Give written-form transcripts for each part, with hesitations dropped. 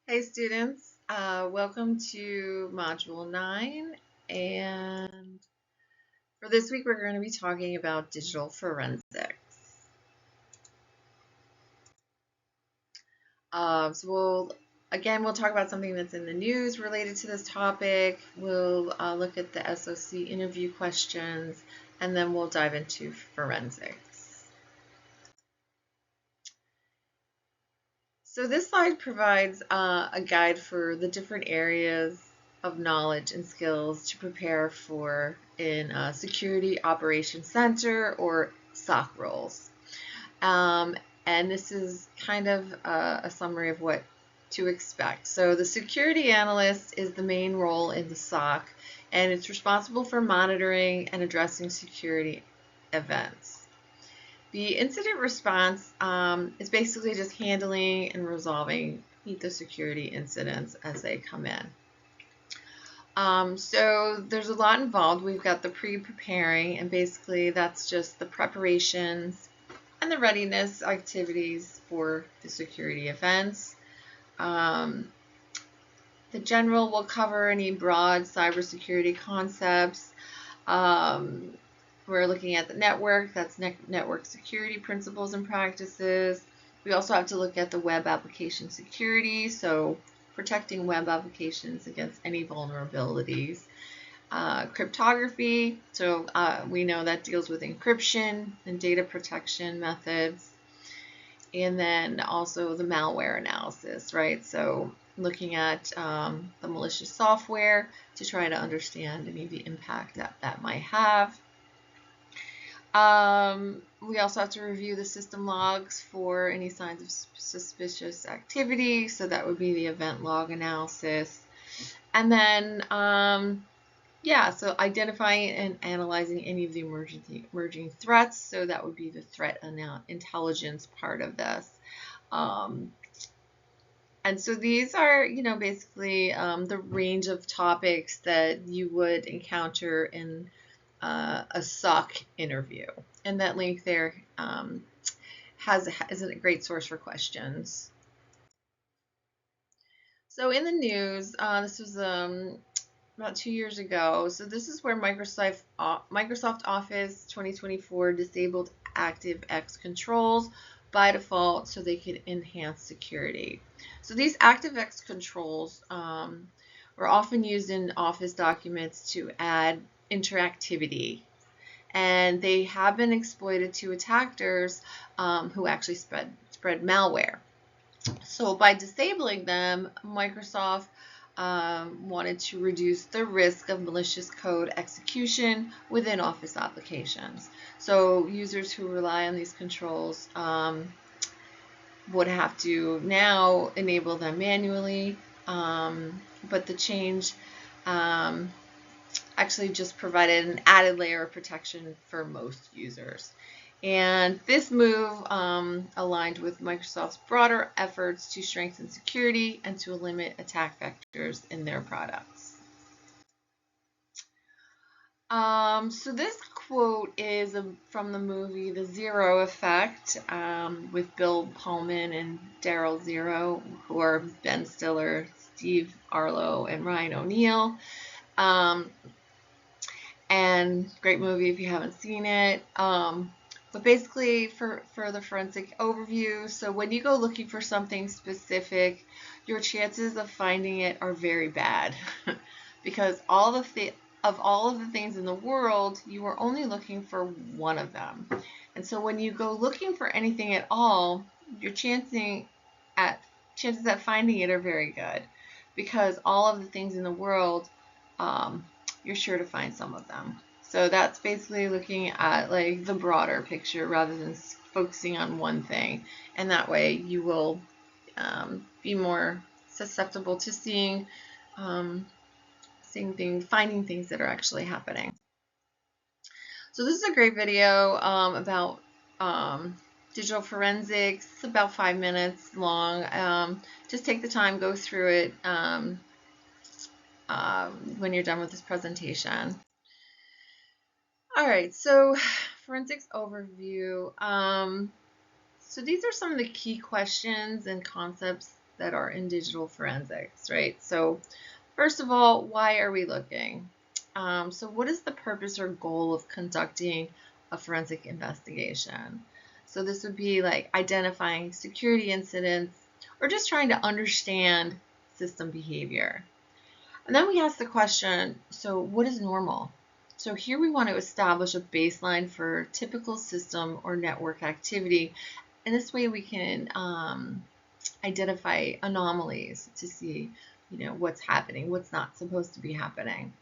Hey students, welcome to Module 9, and for this week we're going to be talking about digital forensics. We'll talk about something that's in the news related to this topic. We'll look at the SOC interview questions, and then we'll dive into forensics. So this slide provides a guide for the different areas of knowledge and skills to prepare for in a Security Operations Center or SOC roles. And this is kind of a summary of what to expect. So the security analyst is the main role in the SOC, and it's responsible for monitoring and addressing security events. The incident response is basically just handling and resolving the security incidents as they come in. So there's a lot involved. We've got the pre-preparing, and basically that's just the preparations and the readiness activities for the security events. The general will cover any broad cybersecurity concepts. We're looking at the network, that's network security principles and practices. We also have to look at the web application security, so protecting web applications against any vulnerabilities. Cryptography, so we know that deals with encryption and data protection methods. And then also the malware analysis, right? So looking at the malicious software to try to understand any of the impact that might have. We also have to review the system logs for any signs of suspicious activity. So that would be the event log analysis. And then, so identifying and analyzing any of the emerging threats. So that would be the threat intelligence part of this. And so these are, basically the range of topics that you would encounter in a SOC interview, and that link there is a great source for questions. So in the news, this was about 2 years ago. So this is where Microsoft Office 2024 disabled ActiveX controls by default so they could enhance security. So these ActiveX controls were often used in Office documents to add interactivity, and they have been exploited to attackers who actually spread malware. So by disabling them, Microsoft wanted to reduce the risk of malicious code execution within Office applications. So users who rely on these controls would have to now enable them manually, but the change actually just provided an added layer of protection for most users. And this move aligned with Microsoft's broader efforts to strengthen security and to limit attack vectors in their products. So this quote is from the movie The Zero Effect with Bill Pullman and Daryl Zero, who are Ben Stiller, Steve Arlo, and Ryan O'Neal. And great movie if you haven't seen it. But basically, for the forensic overview, so when you go looking for something specific, your chances of finding it are very bad because all of the things in the world, you are only looking for one of them. And so when you go looking for anything at all, your chances at finding it are very good because all of the things in the world, you're sure to find some of them. So that's basically looking at like the broader picture rather than focusing on one thing, and that way you will be more susceptible to seeing things, finding things that are actually happening. So this is a great video about digital forensics. It's about 5 minutes long. Just take the time, go through it when you're done with this presentation. All right, so forensics overview. So these are some of the key questions and concepts that are in digital forensics, right? So first of all, why are we looking? So what is the purpose or goal of conducting a forensic investigation? So this would be like identifying security incidents or just trying to understand system behavior. And then we ask the question, so what is normal? So here we want to establish a baseline for typical system or network activity. And this way we can identify anomalies to see, what's happening, what's not supposed to be happening.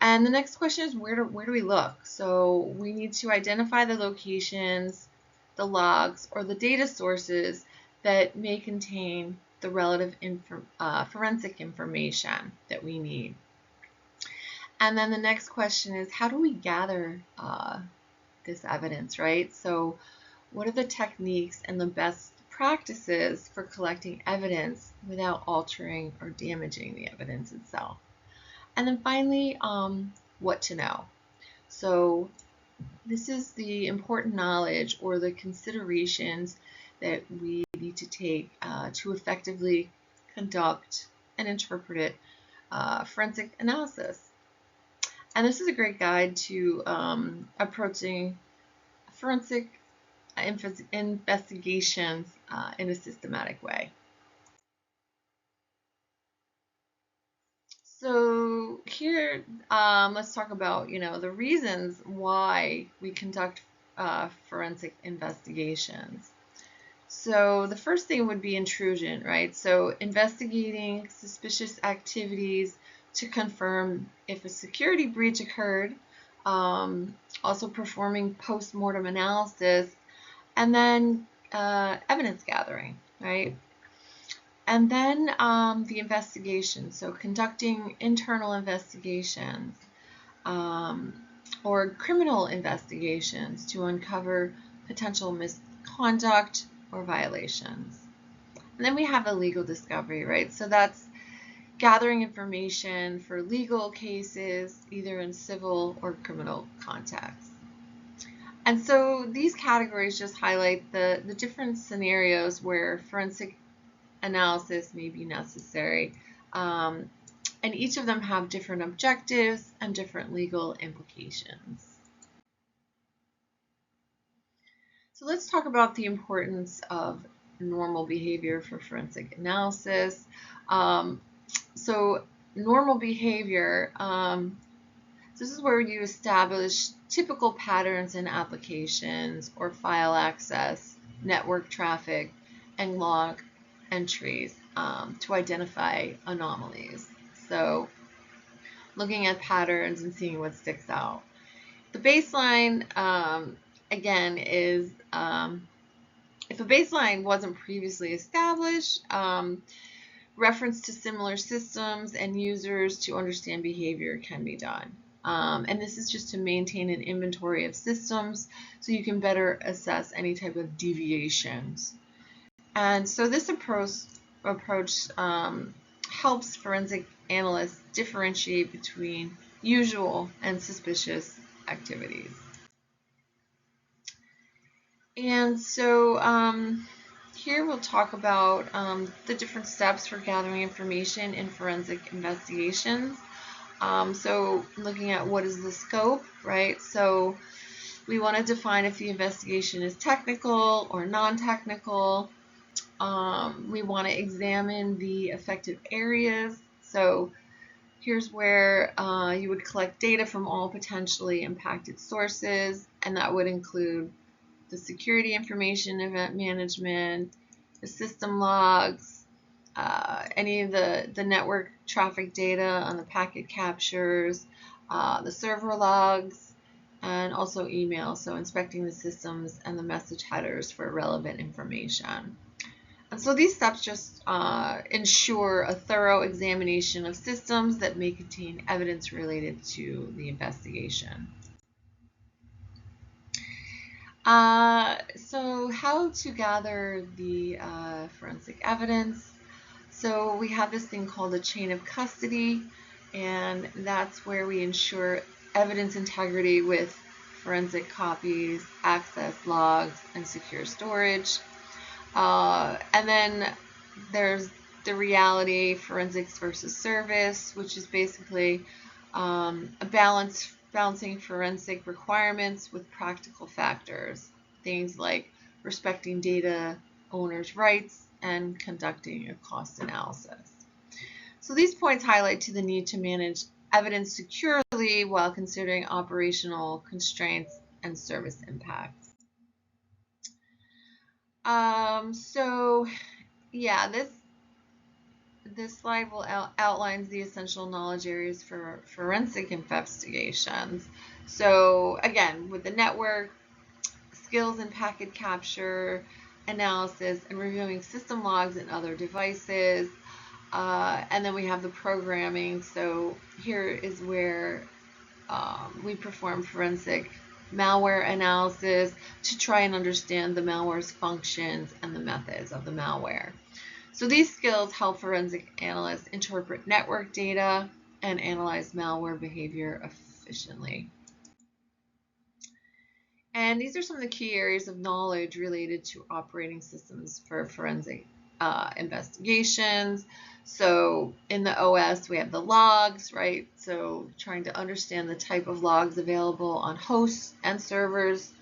And the next question is where do we look? So we need to identify the locations, the logs, or the data sources that may contain the relative forensic information that we need. And then the next question is how do we gather this evidence, right? So what are the techniques and the best practices for collecting evidence without altering or damaging the evidence itself? And then finally, what to know. So this is the important knowledge or the considerations that we need to take to effectively conduct and interpret forensic analysis. And this is a great guide to approaching forensic investigations in a systematic way. So here, let's talk about, the reasons why we conduct forensic investigations. So the first thing would be intrusion, right? So investigating suspicious activities to confirm if a security breach occurred, also performing post-mortem analysis, and then evidence gathering, right? And then the investigation, so conducting internal investigations or criminal investigations to uncover potential misconduct or violations. And then we have the legal discovery, right? So that's gathering information for legal cases, either in civil or criminal contexts. And so these categories just highlight the different scenarios where forensic analysis may be necessary. And each of them have different objectives and different legal implications. So let's talk about the importance of normal behavior for forensic analysis. So normal behavior, this is where you establish typical patterns in applications or file access, network traffic, and log entries to identify anomalies. So looking at patterns and seeing what sticks out. The baseline, again, is if a baseline wasn't previously established, reference to similar systems and users to understand behavior can be done. And this is just to maintain an inventory of systems so you can better assess any type of deviations. And so this approach helps forensic analysts differentiate between usual and suspicious activities. And so here we'll talk about the different steps for gathering information in forensic investigations. So looking at what is the scope, right? So we want to define if the investigation is technical or non-technical. We want to examine the affected areas. So here's where you would collect data from all potentially impacted sources, and that would include the security information, event management, the system logs, any of the network traffic data on the packet captures, the server logs, and also email, so inspecting the systems and the message headers for relevant information. And so these steps just ensure a thorough examination of systems that may contain evidence related to the investigation. So how to gather the forensic evidence. So we have this thing called a chain of custody, and that's where we ensure evidence integrity with forensic copies, access logs, and secure storage. And then there's the reality, forensics versus service, which is basically a balancing forensic requirements with practical factors, things like respecting data owners' rights and conducting a cost analysis. So these points highlight to the need to manage evidence securely while considering operational constraints and service impacts. So yeah, this slide will outlines the essential knowledge areas for forensic investigations. So again, with the network, skills in packet capture, analysis, and reviewing system logs and other devices. And then we have the programming. So here is where we perform forensic malware analysis to try and understand the malware's functions and the methods of the malware. So these skills help forensic analysts interpret network data and analyze malware behavior efficiently. And these are some of the key areas of knowledge related to operating systems for forensic investigations. So in the OS, we have the logs, right? So trying to understand the type of logs available on hosts and servers.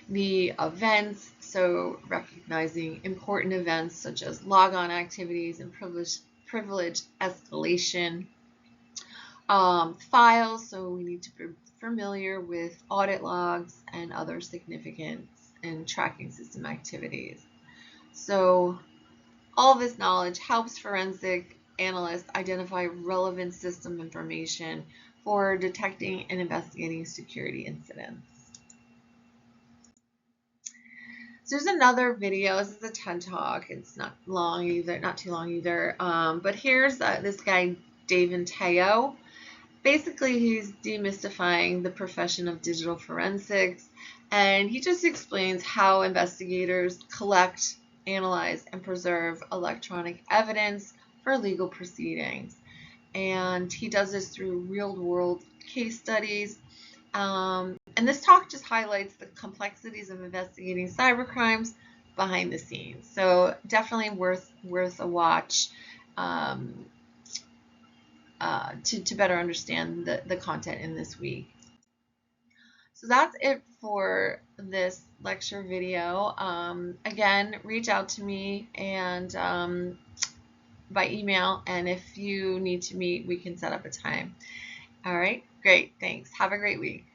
The events, so recognizing important events such as logon activities and privilege escalation. Files, so we need to be familiar with audit logs and other significance in tracking system activities. So all this knowledge helps forensic analysts identify relevant system information for detecting and investigating security incidents. So there's another video. This is a TED Talk. It's not long either, not too long either. But here's this guy, David Teo. Basically, he's demystifying the profession of digital forensics, and he just explains how investigators collect, analyze, and preserve electronic evidence for legal proceedings. And he does this through real-world case studies. And this talk just highlights the complexities of investigating cybercrimes behind the scenes. So definitely worth a watch. To better understand the content in this week. So that's it for this lecture video. Again, reach out to me and by email, and if you need to meet, we can set up a time. All right, great, thanks. Have a great week.